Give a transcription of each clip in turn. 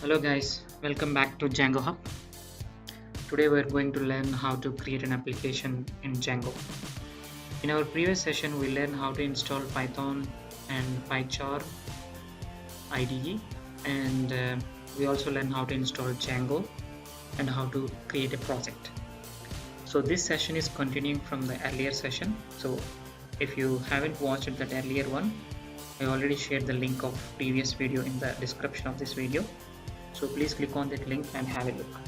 Hello guys, welcome back to Django Hub. Today we're going to learn how to create an application in Django. In our previous session we learned how to install Python and PyCharm IDE, and we also learned how to install Django and how to create a project. So this session is continuing from the earlier session. So if you haven't watched that earlier one, I already shared the link of previous video in the description of this video. So please click on that link and have a look.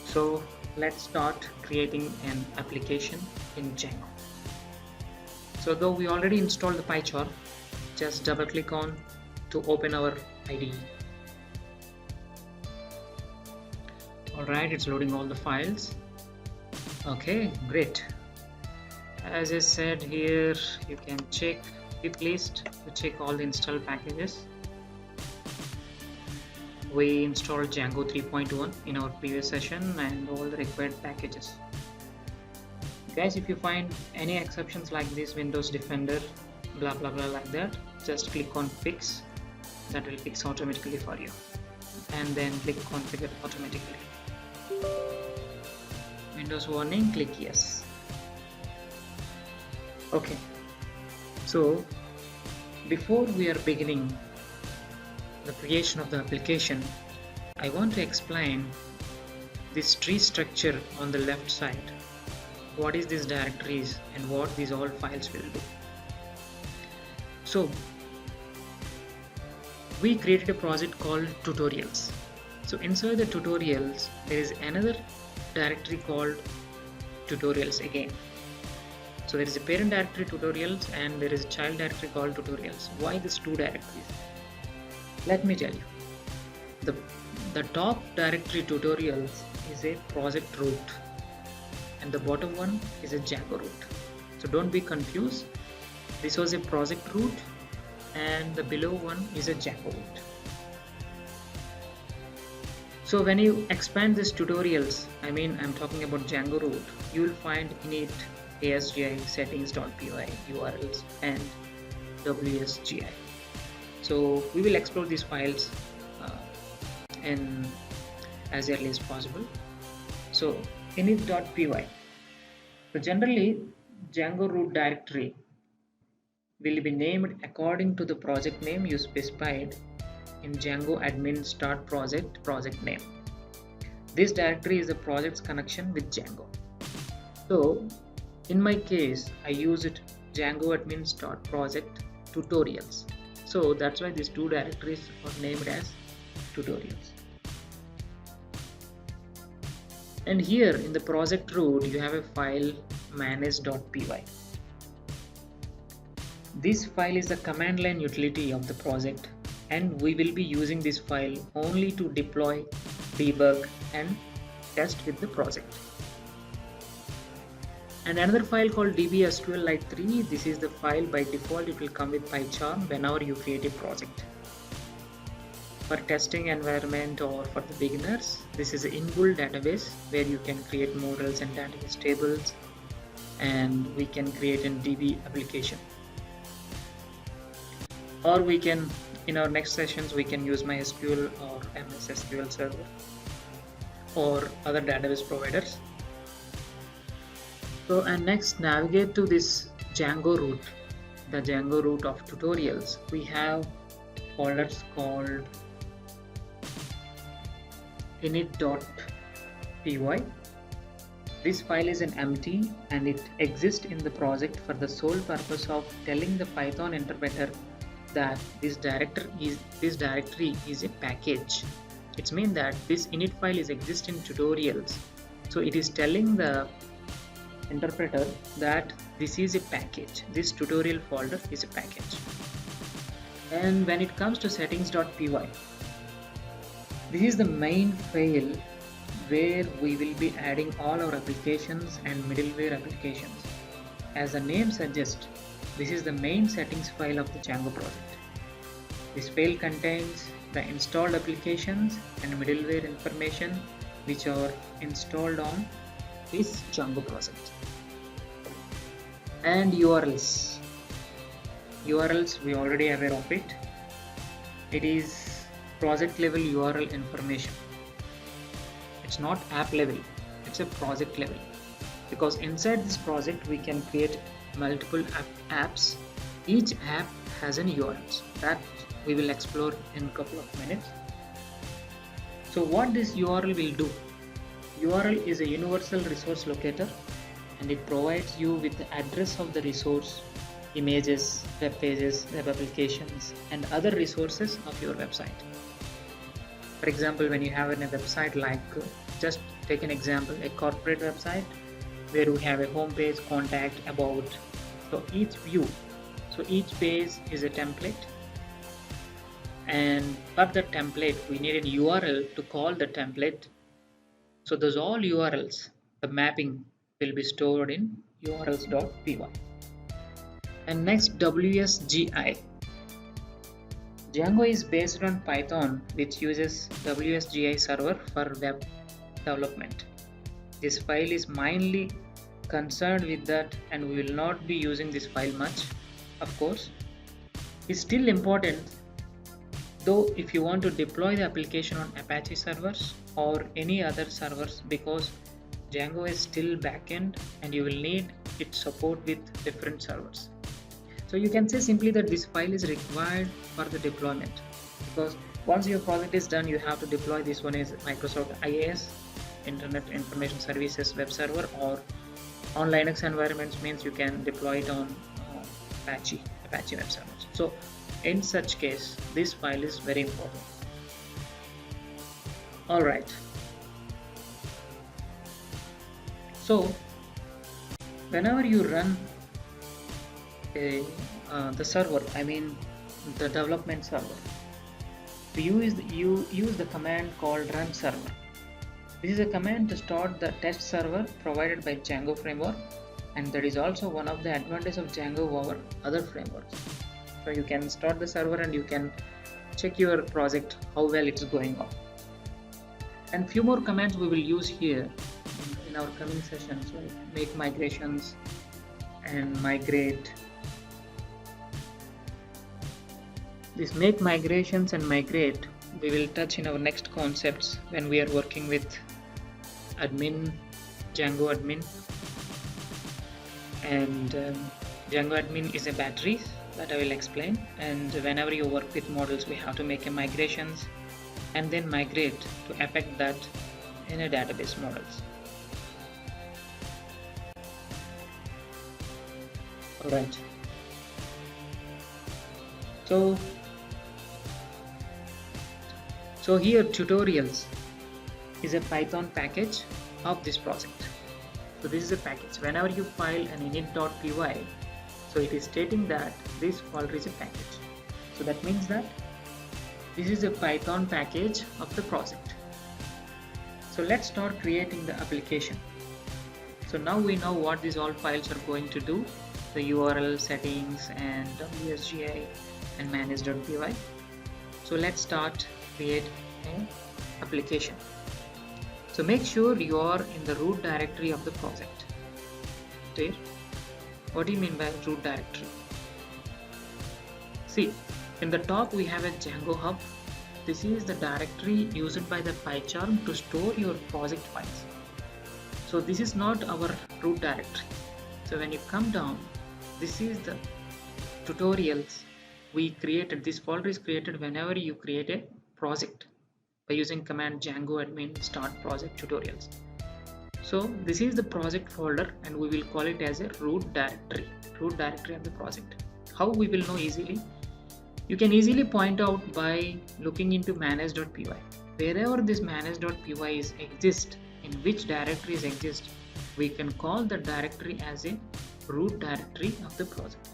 So let's start creating an application in Django. So though we already installed the PyCharm, just double click on to open our IDE. Alright, it's loading all the files. Okay, great. As I said here, you can be pleased to check all the installed packages. We installed Django 3.1 in our previous session and all the required packages. Guys, if you find any exceptions like this, Windows Defender, blah blah blah like that, just click on fix. That will fix automatically for you, and then click configure automatically. Windows warning, click yes. Okay, so before we are beginning the creation of the application, I want to explain this tree structure on the left side. What is these directories and what these all files will do. So we created a project called tutorials. So inside the tutorials there is another directory called tutorials again. So there is a parent directory tutorials and there is a child directory called tutorials. Why these two directories? Let me tell you. The top directory tutorials is a project root and the bottom one is a Django root. So don't be confused. This was a project root and the below one is a Django root. So when you expand these tutorials, I'm talking about Django root, you will find init, ASGI, settings.py, URLs and WSGI. So we will explore these files in as early as possible. So init.py. So generally Django root directory will be named according to the project name you specified in Django admin start project name. This directory is the project's connection with Django. So in my case I used Django admin start project tutorials. So that's why these two directories are named as tutorials. And here in the project root you have a file manage.py. This file is the command line utility of the project, and we will be using this file only to deploy, debug and test with the project. And another file called dbsqlite3. This is the file by default. It will come with PyCharm whenever you create a project. For testing environment or for the beginners, this is an inbuilt database where you can create models and database tables, and we can create a DB application. Or we can, in our next sessions, we can use MySQL or MS SQL Server or other database providers. So and next navigate to this Django root, the Django root of tutorials. We have folders called init.py. This file is an empty and it exists in the project for the sole purpose of telling the Python interpreter that this directory is a package. It means that this init file is exist in tutorials. So it is telling the interpreter that this is a package. This tutorial folder is a package. And when it comes to settings.py, this is the main file where we will be adding all our applications and middleware applications. As the name suggests, this is the main settings file of the Django project. This file contains the installed applications and middleware information which are installed on this Django project. And URLs we already aware of it. It is project level URL information. It's not app level, it's a project level, because inside this project we can create multiple apps. Each app has an URL that we will explore in a couple of minutes. So what this URL will do? URL is a universal resource locator, and it provides you with the address of the resource, images, web pages, web applications, and other resources of your website. For example, when you have a website like, just take an example, a corporate website where we have a home page, contact, about. So each page is a template, and for the template we need a URL to call the template. So those all URLs, the mapping will be stored in urls.py. And next, WSGI. Django is based on Python, which uses WSGI server for web development. This file is mainly concerned with that, and we will not be using this file much. Of course, it's still important though if you want to deploy the application on Apache servers or any other servers, because Django is still backend and you will need its support with different servers. So you can say simply that this file is required for the deployment, because once your project is done, you have to deploy. This one is Microsoft IaaS, Internet Information Services web server, or on Linux environments means you can deploy it on Apache web servers. So in such case, this file is very important. Alright, so whenever you run the server, I mean the development server, you use the command called run server. This is a command to start the test server provided by Django framework, and that is also one of the advantages of Django over other frameworks. So you can start the server and you can check your project how well it's going on. And few more commands we will use here in our coming sessions, like make migrations and migrate. This make migrations and migrate we will touch in our next concepts when we are working with admin, Django admin. And Django admin is a battery that I will explain, and whenever you work with models, we have to make a migrations and then migrate to affect that in a database models. Alright, so here tutorials is a Python package of this project. So this is a package. Whenever you file an init.py, so it is stating that this folder is a package. So that means that this is a Python package of the project. So let's start creating the application. So now we know what these all files are going to do, the URL settings and WSGI and manage.py. So let's start create an application. So make sure you are in the root directory of the project. Clear? What do you mean by root directory? See, in the top we have a Django hub. This is the directory used by the PyCharm to store your project files. So this is not our root directory. So when you come down, this is the tutorials we created. This folder is created whenever you create a project by using command Django admin start project tutorials. So this is the project folder, and we will call it as a root directory of the project. How we will know easily? You can easily point out by looking into manage.py. Wherever this manage.py exists, in which directories exist, we can call the directory as a root directory of the project.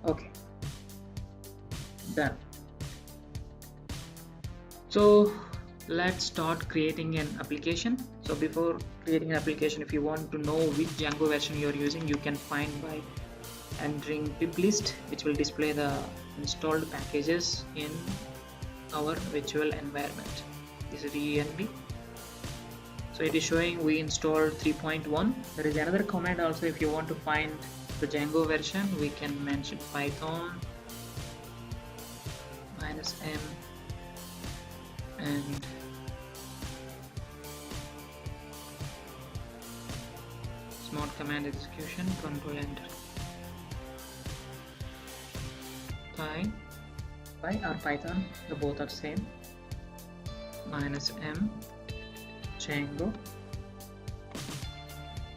Okay, done. So let's start creating an application. So before creating an application, if you want to know which Django version you are using, you can find by entering pip list, which will display the installed packages in our virtual environment. This is env. So it is showing we installed 3.1. There is another command also. If you want to find the Django version, we can mention python -m and smart command execution, control enter. Py or Python, the both are same. -m Django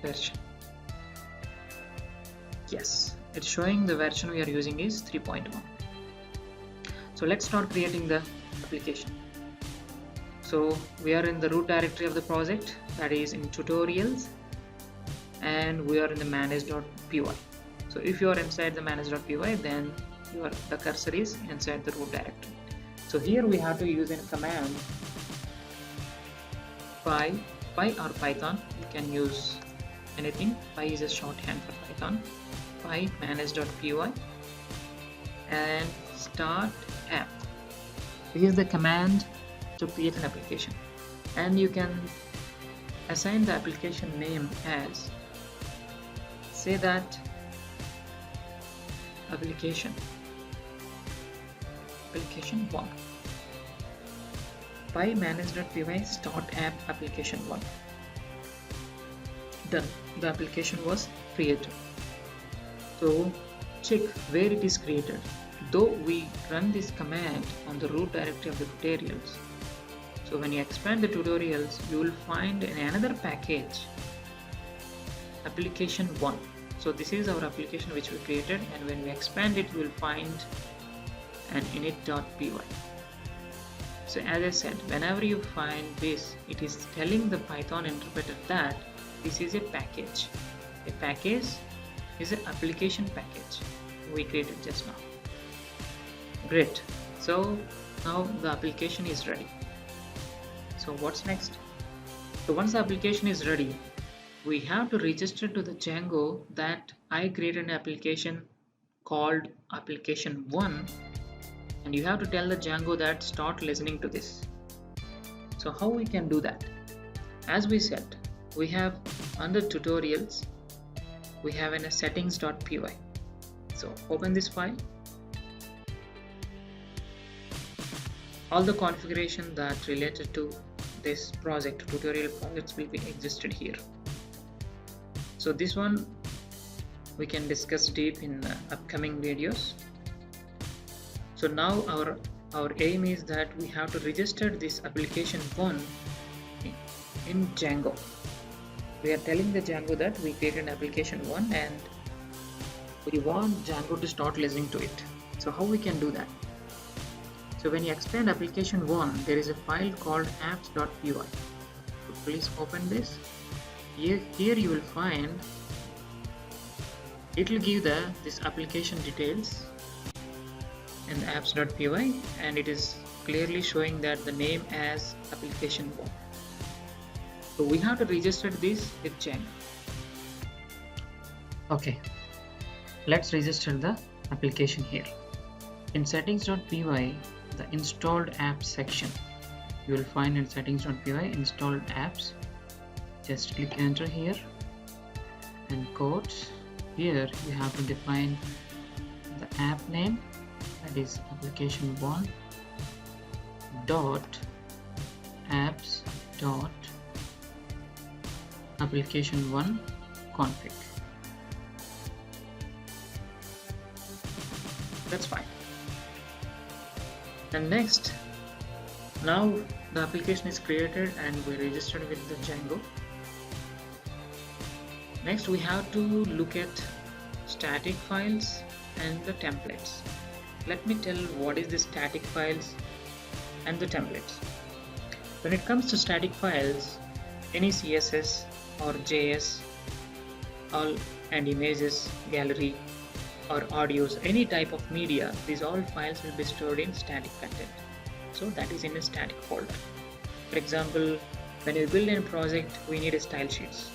version. Yes, it's showing the version we are using is 3.1. So let's start creating the application. So we are in the root directory of the project, that is in tutorials, and we are in the manage.py. So if you are inside the manage.py, then the cursor is inside the root directory. So here we have to use a command py or Python. You can use anything. Py is a shorthand for Python. Py manage.py and start app. This is the command to create an application, and you can assign the application name as, say that application 1. Py manage.py start app application 1. Done. The application was created. So check where it is created. Though we run this command on the root directory of the tutorials, so when you expand the tutorials, you will find in another package application 1. So this is our application which we created, and when we expand it, you will find an init.py. So as I said, whenever you find this, it is telling the Python interpreter that this is a package. A package is an application package we created just now. Great. So now the application is ready. So what's next? So once the application is ready, we have to register to the Django that I created an application called application 1, and you have to tell the Django that start listening to this. So how we can do that? As we said, we have under tutorials, we have in a settings.py. So open this file. All the configuration that related to this project, tutorial projects, will be existed here. So this one we can discuss deep in upcoming videos. So now our aim is that we have to register this application 1 in Django. We are telling the Django that we created an application 1 and we want Django to start listening to it. So how we can do that? So when you expand application 1, there is a file called apps.py. So please open this. Here you will find, it will give this application details in the apps.py, and it is clearly showing that the name as application 1. So we have to register this with Django. Okay, let's register the application here. In settings.py, the installed apps section, you will find in settings.py installed apps. Just click enter here, and codes. Here you have to define the app name, that is application 1 dot apps dot application 1 config. That's fine. And next, now the application is created and we registered with the Django. Next we have to look at static files and the templates. Let me tell what is the static files and the templates. When it comes to static files, any CSS or JS and images, gallery or audios, any type of media, these all files will be stored in static content. So that is in a static folder. For example, when we build a project, we need a style sheets.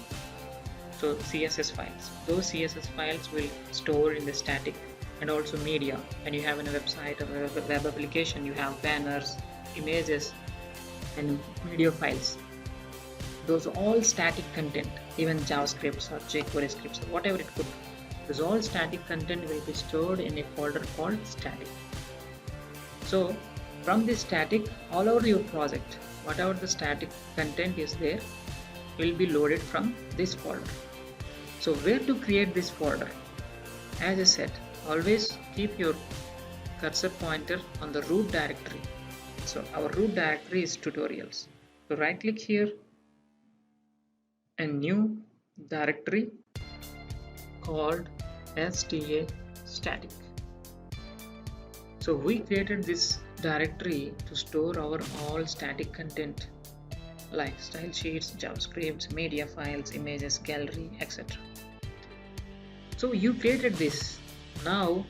So CSS files, those CSS files will store in the static, and also media. When you have a website or a web application, you have banners, images and video files. Those are all static content, even JavaScripts or jQuery scripts, whatever it could be. Those all static content will be stored in a folder called static. So From this static, all over your project, whatever the static content is there will be loaded from this folder. So where to create this folder? As I said, always keep your cursor pointer on the root directory. So our root directory is tutorials. So right click here and new directory called sta static. So we created this directory to store our all static content like style sheets, JavaScript, media files, images, gallery, etc. So you created this. Now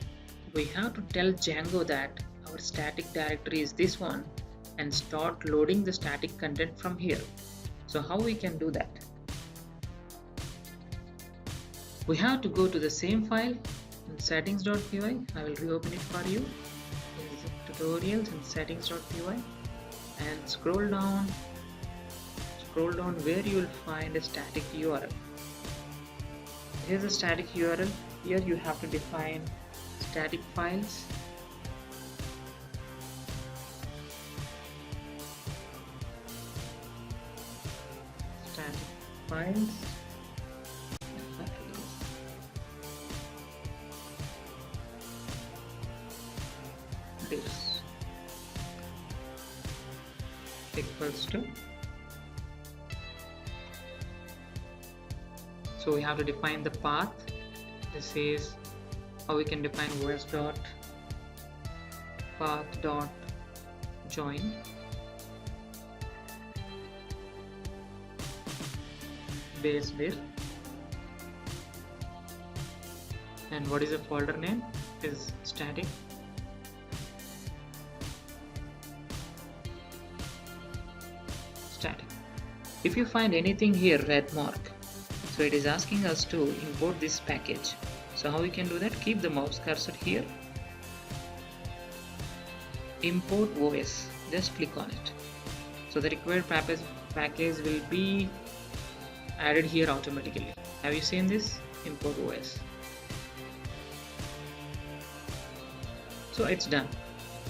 we have to tell Django that our static directory is this one and start loading the static content from here. So how we can do that? We have to go to the same file in settings.py. I will reopen it for you. This is tutorials and settings.py and scroll down where you will find a static URL. Here's a static URL. Here you have to define static files. Static files. This equals to. So we have to define the path. This is how we can define os dot path dot join base dir. And what is the folder name? Is static. Static. If you find anything here red mark, so it is asking us to import this package. So how we can do that? Keep the mouse cursor here. Import OS. Just click on it. So the required package will be added here automatically. Have you seen this? Import OS. So it's done.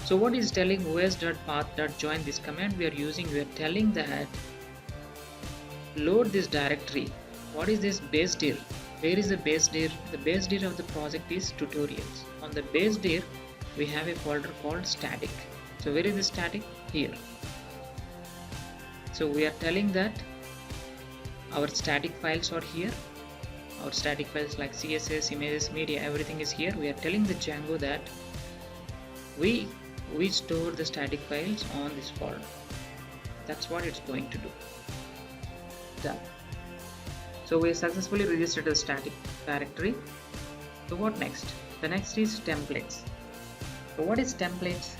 So what is telling os.path.join this command we are using? We are telling that load this directory. What is this base dir? Where is the base dir? The base dir of the project is tutorials. On the base dir we have a folder called static. So where is the static? Here. So we are telling that our static files are here. Our static files like CSS, images, media, everything is here. We are telling the Django that we store the static files on this folder. That's what it's going to do. Done. So we successfully registered a static directory. So what next? The next is templates. So what is templates?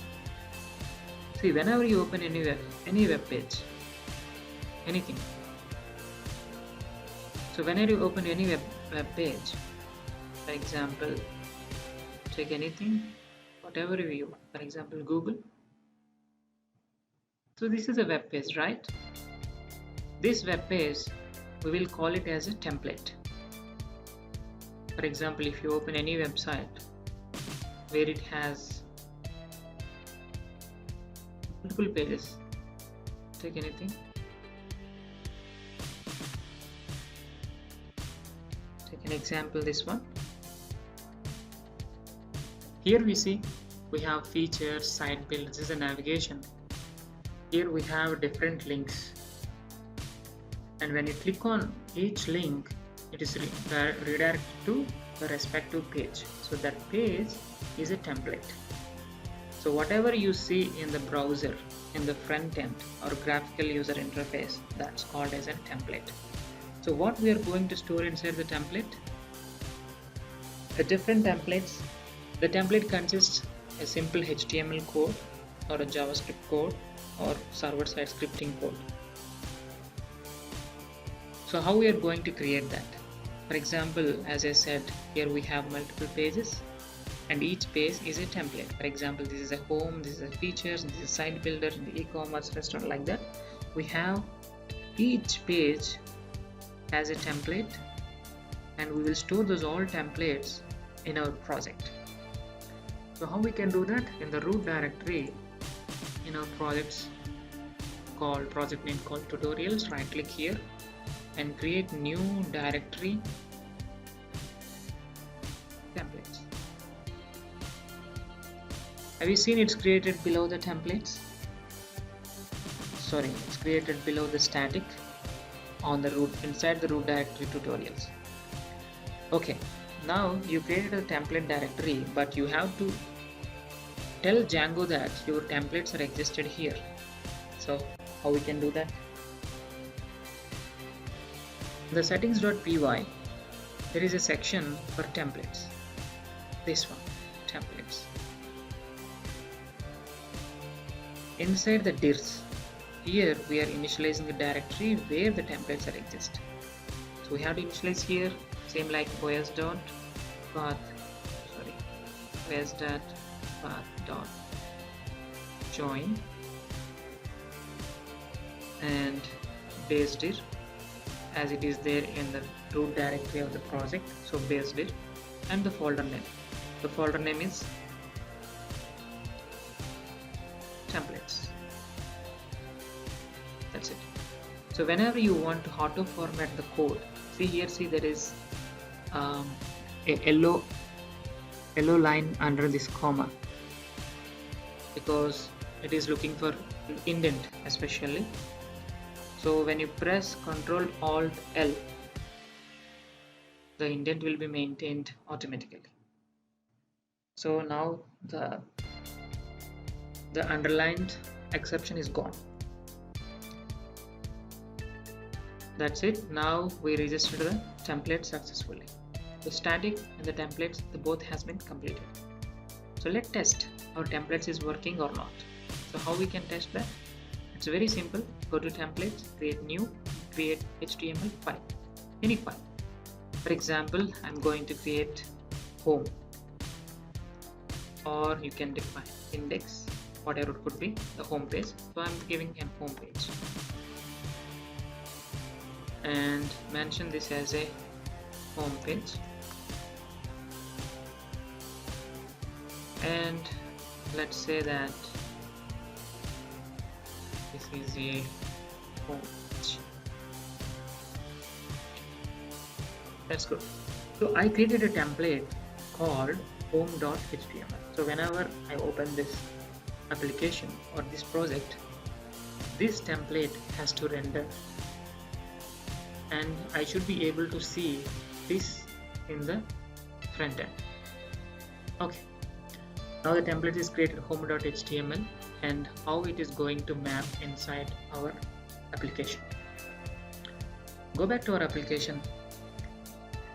See, whenever you open any web page, anything. So whenever you open any web page, for example, take anything, whatever you want. For example, Google. So this is a web page, right? This web page, we will call it as a template. For example, if you open any website where it has multiple pages, take anything, take an example, this one. Here we see we have features, site build, this is a navigation. Here we have different links. And when you click on each link, it is redirected to the respective page. So that page is a template. So whatever you see in the browser, in the front end or graphical user interface, that's called as a template. So what we are going to store inside the template? The different templates. The template consists a simple HTML code or a JavaScript code or server-side scripting code. So how we are going to create that? For example, as I said, here we have multiple pages and each page is a template. For example, this is a home, this is a features, this is a site builder, the e-commerce restaurant, like that. We have each page as a template and we will store those all templates in our project. So how we can do that? In the root directory, in our project name called tutorials, right click here and create new directory templates. Have you seen it's created below the templates? Sorry, it's created below the static on the root, inside the root directory tutorials. Okay, now you created a template directory, but you have to tell Django that your templates are existed here. So how we can do that? In the settings.py, there is a section for templates. This one, templates. Inside the dirs, here we are initializing the directory where the templates are exist. So we have to initialize here, same like os.path, os.path join and base dir as it is there in the root directory of the project. So base dir and the folder name. The folder name is templates. That's it. So whenever you want to auto format the code, see there is a yellow line under this comma because it is looking for indent especially. So when you press Ctrl Alt L, the indent will be maintained automatically. So now the underlined exception is gone. That's it. Now we registered the template successfully. The static and the templates, the both has been completed. So let's test our templates is working or not. So how we can test that? It's very simple. Go to templates, create new, create HTML file, any file. For example, I'm going to create home, or you can define index, whatever it could be, the home page. So I'm giving a home page and mention this as a home page, and let's say that this is a home page. That's good. So I created a template called home.html. So whenever I open this application or this project, this template has to render and I should be able to see this in the front end. Okay, now the template is created, home.html, and how it is going to map inside our application. Go back to our application.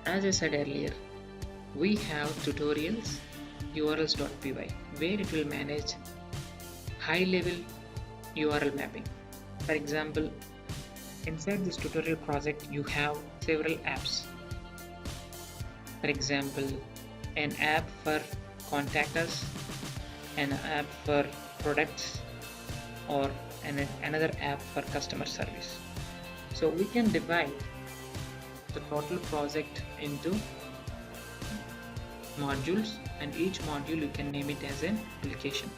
As I said earlier, we have tutorials urls.py where it will manage high level URL mapping. For example, inside this tutorial project you have several apps. For example, an app for contact us, an app for products, or another app for customer service. So we can divide the total project into modules, and each module you can name it as an application.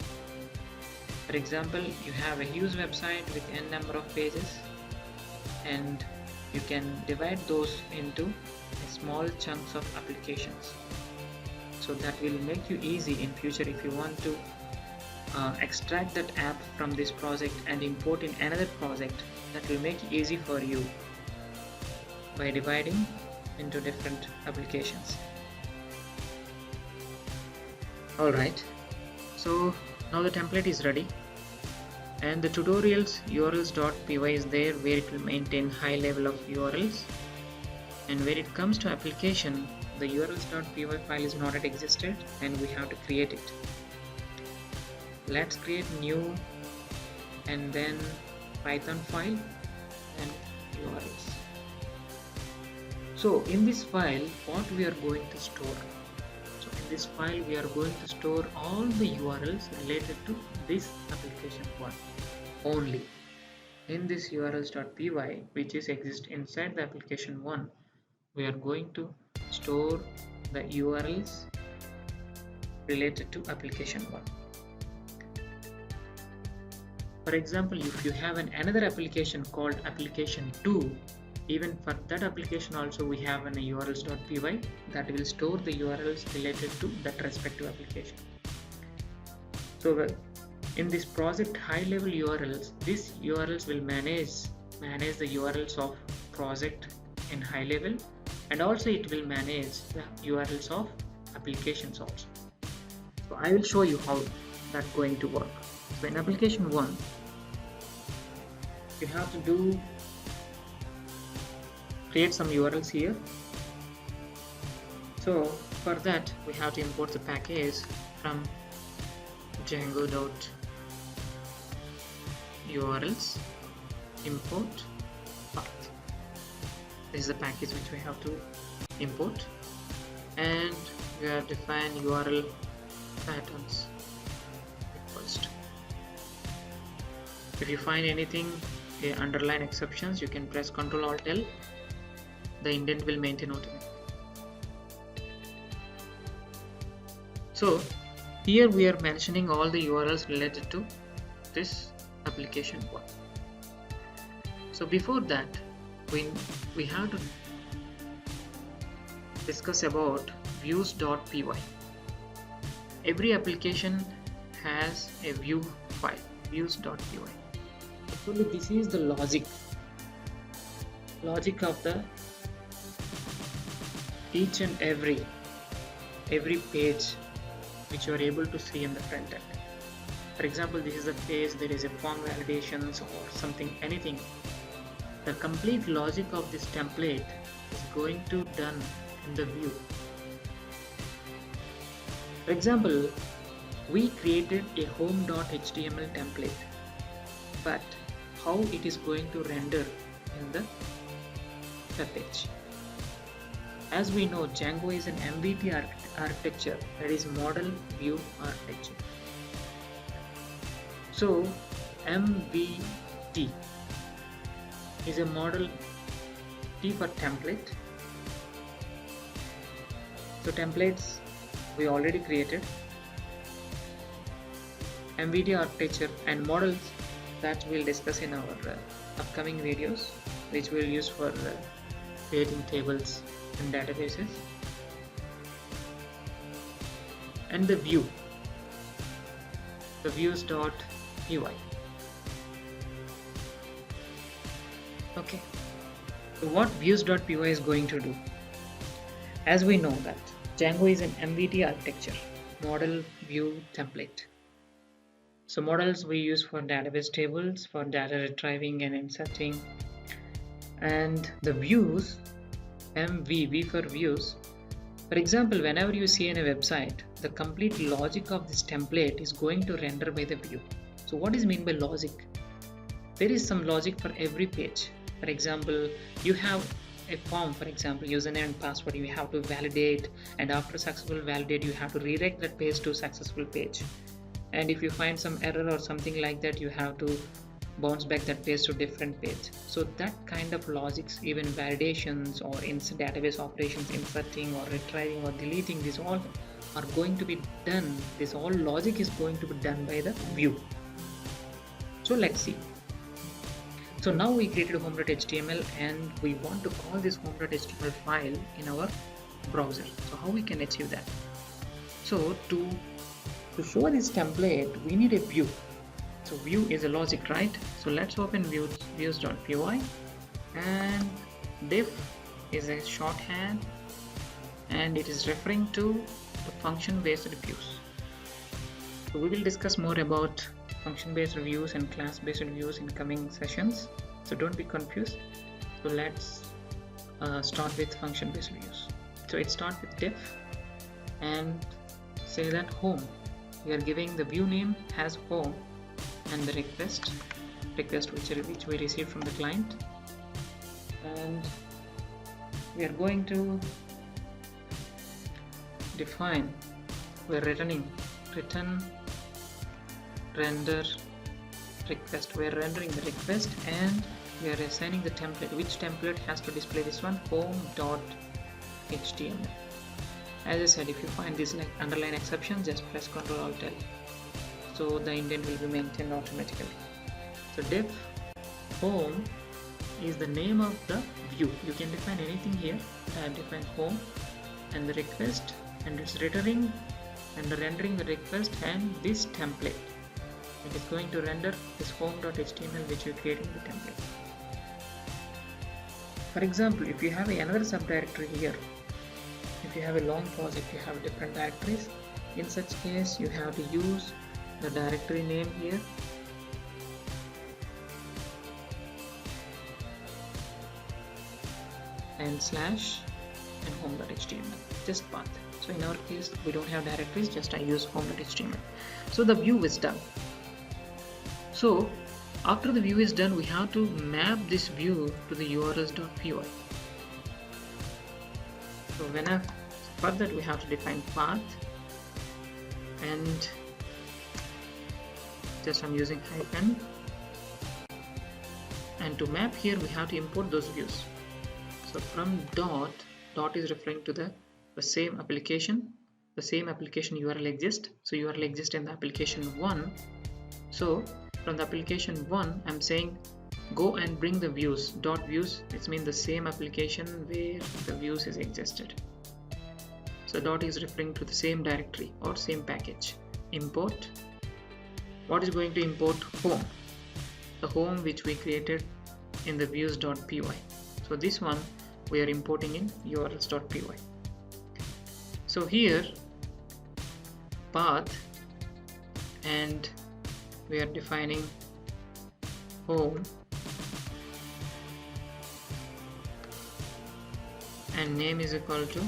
For example, you have a huge website with n number of pages, and you can divide those into small chunks of applications. So that will make you easy in future if you want to extract that app from this project and import in another project. That will make it easy for you by dividing into different applications. Alright, so now the template is ready, and the tutorials urls.py is there where it will maintain high level of URLs, and when it comes to application, the urls.py file is not yet existed and we have to create it. Let's create new and then Python file and URLs. So in this file, what we are going to store? So in this file we are going to store all the URLs related to this application one only. In this urls.py, which is exist inside the application one, we are going to store the URLs related to application one. For example, if you have another application called application 2, even for that application also we have an urls.py that will store the URLs related to that respective application. So in this project high level URLs, these URLs will manage the URLs of project in high level, and also it will manage the URLs of applications also. So I will show you how that's going to work. So in application 1, you have to create some URLs here. So for that we have to import the package from Django.urls import path. This is the package which we have to import, and we have defined URL patterns first. If you find anything underline exceptions, you can press Ctrl Alt L. The indent will maintain automatically. So here we are mentioning all the URLs related to this application 1. So before that, we have to discuss about views.py. Every application has a view file, views.py. Actually, this is the logic of the each and every page which you are able to see in the front end. For example, this is a page, there is a form validations or something, anything. The complete logic of this template is going to done in the view. For example, we created a home.html template, but how it is going to render in the web page? As we know, Django is an MVT architecture, that is model view architecture. So MVT is a model T for template. So templates we already created. MVT architecture and models that we'll discuss in our upcoming videos, which we'll use for creating tables and databases. And the view, the views.py. Okay, so what views.py is going to do? As we know that Django is an MVT architecture, model view template. So models we use for database tables, for data retrieving and inserting, and the views, V for views. For example, whenever you see in a website, the complete logic of this template is going to render by the view. So what is mean by logic? There is some logic for every page. For example, you have a form, for example, username and password, you have to validate, and after successful validate, you have to redirect that page to successful page. And if you find some error or something like that, you have to bounce back that page to different page. So that kind of logics, even validations or database operations, inserting or retrieving or deleting, these all are going to be done. This all logic is going to be done by the view. So let's see. So now we created home.html and we want to call this home.html file in our browser. So how we can achieve that? So to show this template, we need a view. So view is a logic, right? So let's open views.py, and diff is a shorthand and it is referring to the function based views. So we will discuss more about function based views and class based views in coming sessions, so don't be confused. So let's start with function based views. So it starts with diff and say that home. We are giving the view name as home, and the request which we received from the client, and we are going to define, we're return render request. We're rendering the request and we are assigning the template. Which template has to display? This one, home.html. As I said, if you find this like underline exception, just press Ctrl Alt L. So the indent will be maintained automatically. So def home is the name of the view. You can define anything here. I have defined home and the request, and it's returning and rendering the request and this template. It is going to render this home.html which you create in the template. For example, if you have another subdirectory here, if you have a long project, you have different directories. In such case, you have to use the directory name here and slash and home.html, just path. So in our case, we don't have directories, just I use home.html. So the view is done. So after the view is done, we have to map this view to the urls.py. So for that we have to define path, and just I'm using hyphen, and to map here we have to import those views. So from dot is referring to the same application. The same application URL exists. So URL exists in the application 1. So from the application 1, I'm saying go and bring the views. Dot views, it means the same application where the views is existed. So dot is referring to the same directory or same package. Import. What is going to import? Home. The home which we created in the views.py. So this one we are importing in urls.py. So here path, and we are defining home, and name is equal to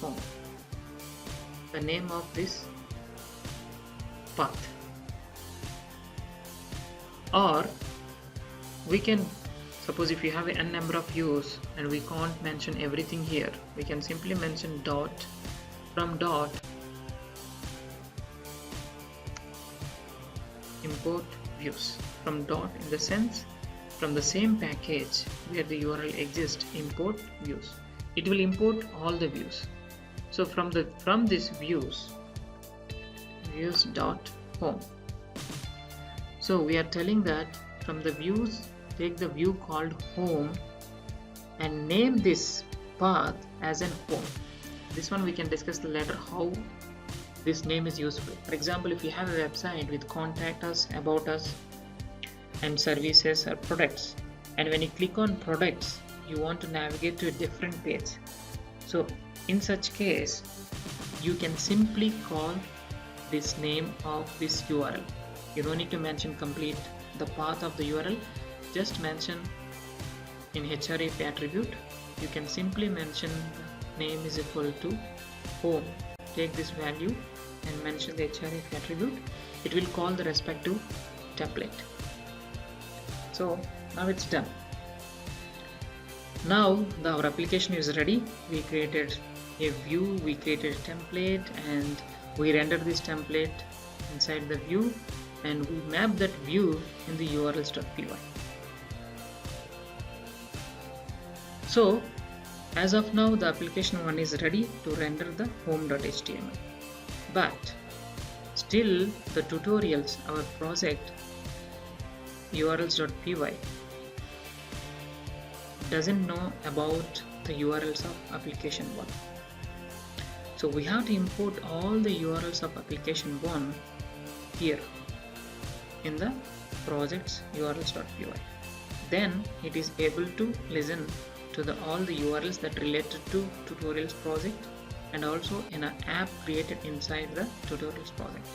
home, the name of this path. Or we can suppose if you have a number of views and we can't mention everything here, we can simply mention dot. From dot import views. From dot in the sense from the same package where the URL exists, import views. It will import all the views. So from this views dot home. So we are telling that from the views, take the view called home and name this path as an home. This one we can discuss later how this name is useful. For example, if you have a website with contact us, about us, and services or products, and when you click on products, you want to navigate to a different page. So in such case, you can simply call this name of this URL. You don't need to mention complete the path of the URL. Just mention in href attribute. You can simply mention the name is equal to home. Take this value and mention the href attribute. It will call the respective template. So now it's done. Now our application is ready. We created a view, we created a template, and we rendered this template inside the view, and we map that view in the urls.py. So as of now, the application 1 is ready to render the home.html. But still the tutorials, our project urls.py doesn't know about the URLs of application 1. So we have to import all the URLs of application 1 here in the project's urls.py. Then it is able to listen to all the URLs that related to tutorials project, and also in an app created inside the tutorials project.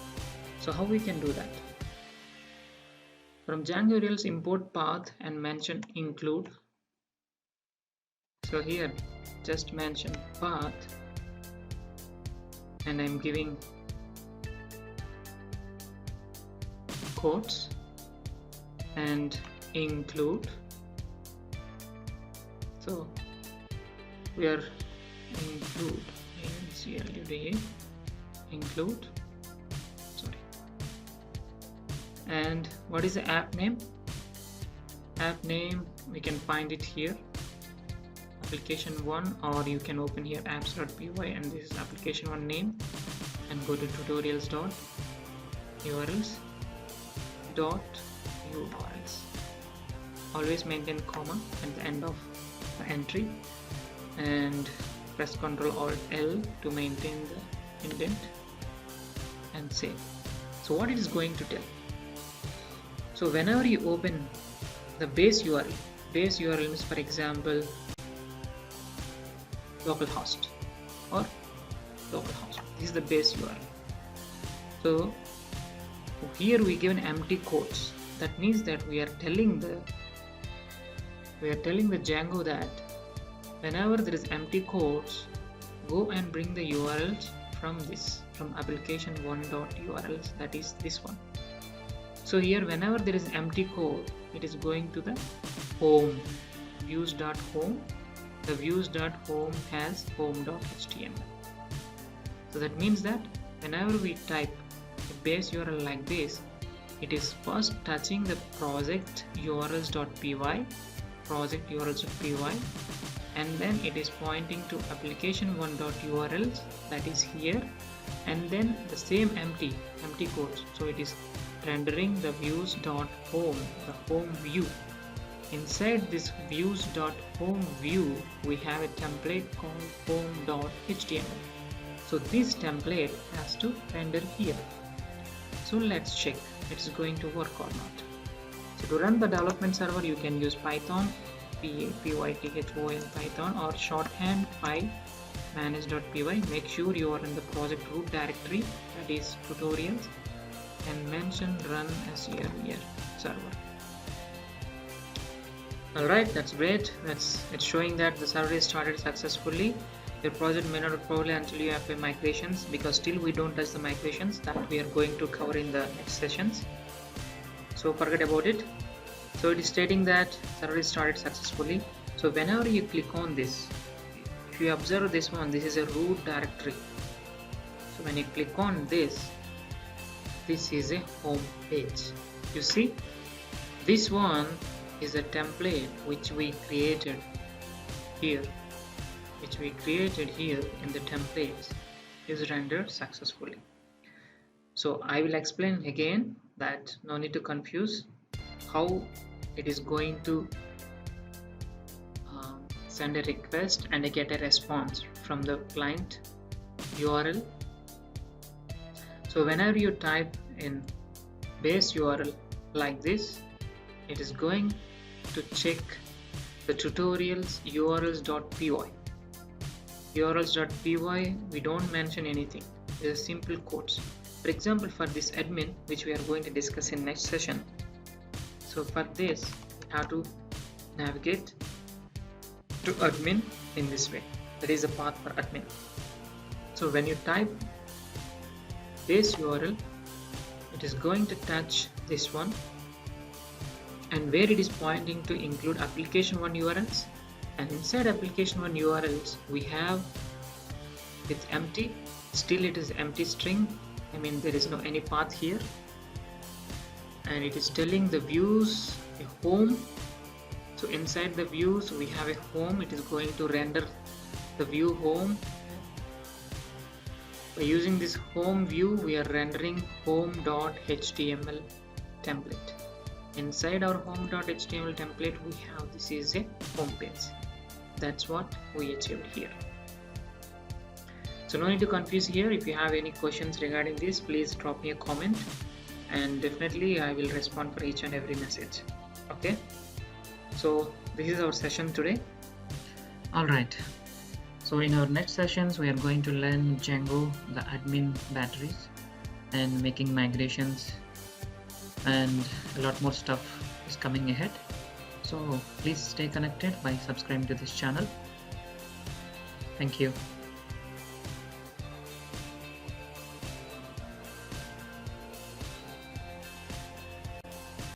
So how we can do that? From Django URLs, import path and mention include. So here just mention path, and I'm giving quotes and include. So we are include, sorry. And what is the app name? App name, we can find it here, application 1, or you can open here apps.py, and this is application 1 name, and go to tutorials.urls, dot urls. Always maintain comma at the end of the entry, and press Ctrl Alt L to maintain the indent and save. So what it is going to tell? So whenever you open the base URL means, for example, localhost or localhost. This is the base URL. So here we give an empty quotes. That means that we are telling the Django that whenever there is empty quotes, go and bring the URLs from application1.urls, that is this one. So here whenever there is empty code, it is going to the home, views.home. The views.home has home.html. So that means that whenever we type a base URL like this, it is first touching the project urls.py, and then it is pointing to application1.urls, that is here, and then the same empty codes. So it is rendering the views.home, the home view. Inside this views.home view, we have a template called home.html. So this template has to render here. So let's check it's going to work or not. So to run the development server, you can use Python, Python, Python, or shorthand file manage.py. Make sure you are in the project root directory, that is tutorials, and mention run as your server. Alright, that's great. It's showing that the server is started successfully. Your project may not probably until you have migrations, because still we don't touch the migrations that we are going to cover in the next sessions. So forget about it. So it is stating that server is started successfully. So whenever you click on this, if you observe this one, this is a root directory. So when you click on this is a home page. You see, this one is a template which we created here, in the templates, is rendered successfully. So I will explain again that no need to confuse how it is going to send a request and get a response from the client URL. So whenever you type in base URL like this, it is going to check the tutorials urls.py. urls.py, we don't mention anything. There are simple codes. For example, for this admin, which we are going to discuss in next session. So for this, we have to navigate to admin in this way. That is a path for admin. So when you type base URL, it is going to touch this one, and where it is pointing to include application1 URLs, and inside application1 URLs we have it's empty, still it is empty string. I mean, there is no any path here, and it is telling the views a home. So inside the views we have a home. It is going to render the view home. By using this home view, we are rendering home.html template. Inside our home.html template, we have this is a home page. That's what we achieved here. So no need to confuse here. If you have any questions regarding this, please drop me a comment, and definitely I will respond for each and every message. Okay, so this is our session today. Alright, so in our next sessions we are going to learn Django, the admin batteries, and making migrations, and a lot more stuff is coming ahead. So please stay connected by subscribing to this channel. Thank you.